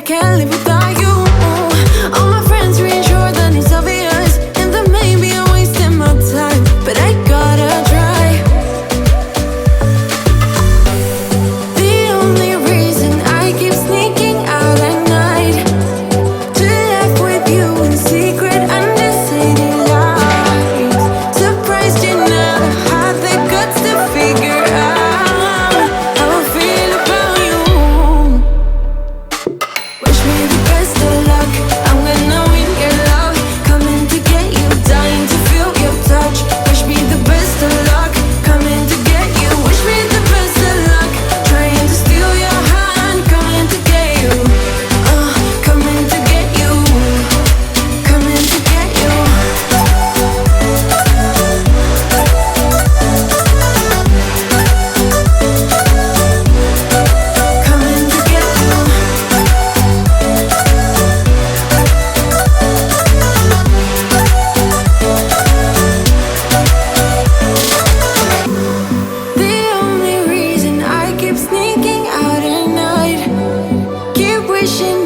can't live without you. All my friends reassure that it's obvious, and that maybe I'm wasting my time, but I gotta try. The only reason I keep sneaking out at night, to laugh with you in secret under city lights. Surprised you never had the guts to figure out how I feel about you. Wish me the best of luck, I'm gonna win your love. Coming to get you, dying to feel your touch. Wish me the best of luck, coming to get you. Wish me the best of luck, trying to steal your hand. Coming to get you, coming to get you, coming to get you. Coming to get you. The only reason I keep sneaking out at night, keep wishing